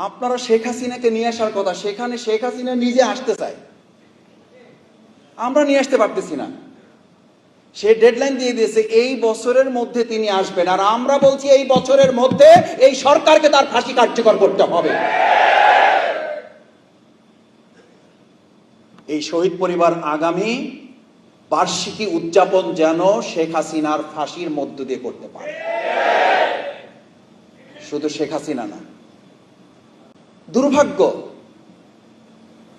আপনারা শেখ হাসিনাকে নিয়ে আসার কথা, সেখানে শেখ হাসিনা নিজে আসতে চায়, আমরা নিয়ে আসতে পারতেছি না। সে ডেডলাইন দিয়ে দিয়েছে এই বছরের মধ্যে তিনি আসবেন, আর আমরা বলছি এই বছরের মধ্যে এই সরকারকে তার ফাঁসি কার্যকর করতে হবে। এই শহীদ পরিবার আগামী বার্ষিকী উদযাপন যেন শেখ হাসিনার ফাঁসির মধ্য দিয়ে করতে পারে। শুধু শেখ হাসিনা না, দুর্ভাগ্য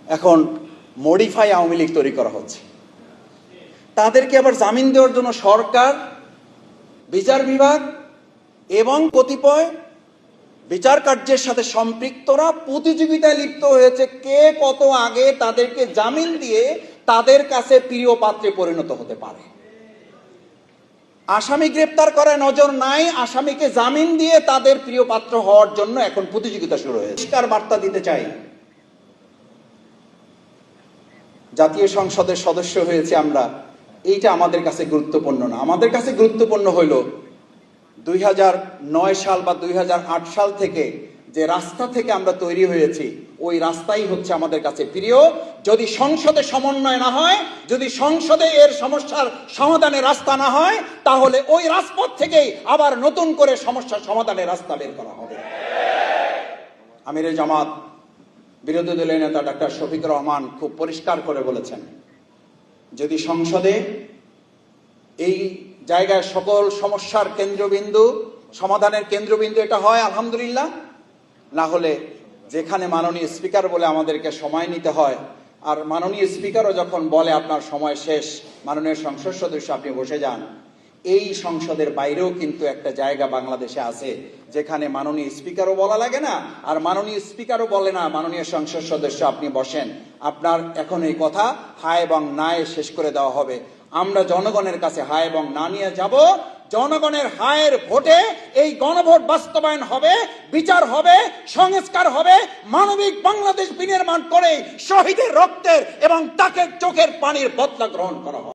এখন মডিফাই আওয়ামী লীগ তৈরি করা হচ্ছে। তাদেরকে আবার জামিন দেওয়ার জন্য সরকার, বিচার বিভাগ এবং কতিপয় বিচার কার্যের সাথে সম্পৃক্তরা প্রতিযোগিতায় লিপ্ত হয়েছে কে কত আগে তাদেরকে জামিন দিয়ে তাদের কাছে প্রিয় পাত্রে পরিণত হতে পারে। আসামি গ্রেপ্তার করায় নজর নাই, আসামিকে জামিন দিয়ে তাদের প্রিয় পাত্র হওয়ার জন্য এখন প্রতিযোগিতা শুরু হয়েছে। পরিষ্কার বার্তা দিতে চাই, জাতীয় সংসদের সদস্য হয়েছে আমরা, এইটা আমাদের কাছে গুরুত্বপূর্ণ না। আমাদের কাছে গুরুত্বপূর্ণ হইল 2009 সাল বা 2008 সাল থেকে যে রাস্তা থেকে আমরা তৈরি হয়েছি, ওই রাস্তাই হচ্ছে আমাদের কাছে প্রিয়। যদি সংসদে সমন্বয় না হয়, যদি সংসদে এর সমস্যার সমাধানের রাস্তা না হয়, তাহলে ওই রাজপথ থেকেই আবার নতুন করে সমস্যার সমাধানের রাস্তা বের করা হবে। আমিরে জামাত বিরোধী দলীয় নেতা ডাক্তার শফিকুর রহমান খুব পরিষ্কার করে বলেছেন, যদি সংসদে এই জায়গায় সকল সমস্যার কেন্দ্রবিন্দু, সমাধানের কেন্দ্রবিন্দু এটা হয় আলহামদুলিল্লাহ, না হলে যেখানে মাননীয় স্পিকার বলে আমাদেরকে সময় নিতে হয়, আর মাননীয় স্পিকারও যখন বলে আপনার সময় শেষ, মাননীয় সংসদ সদস্য আপনি বসে যান, এই সংসদের বাইরেও কিন্তু একটা জায়গা বাংলাদেশে আছে যেখানে মাননীয় স্পিকারও বলা লাগে না, আর মাননীয় স্পিকারও বলে না মাননীয় সংসদ সদস্য আপনি বসেন, আপনার এখন এই কথা হা এবং নায়ে শেষ করে দেওয়া হবে। আমরা জনগণের কাছে হা এবং না নিয়ে যাব, জনগণের হায়ের ভোটে এই গণভোট বাস্তবায়ন হবে, বিচার হবে, সংস্কার হবে, মানবিক বাংলাদেশ বিনির্মাণ করে শহীদের রক্তের এবং তাকে চোখের পানির বদলা গ্রহণ করা হবে।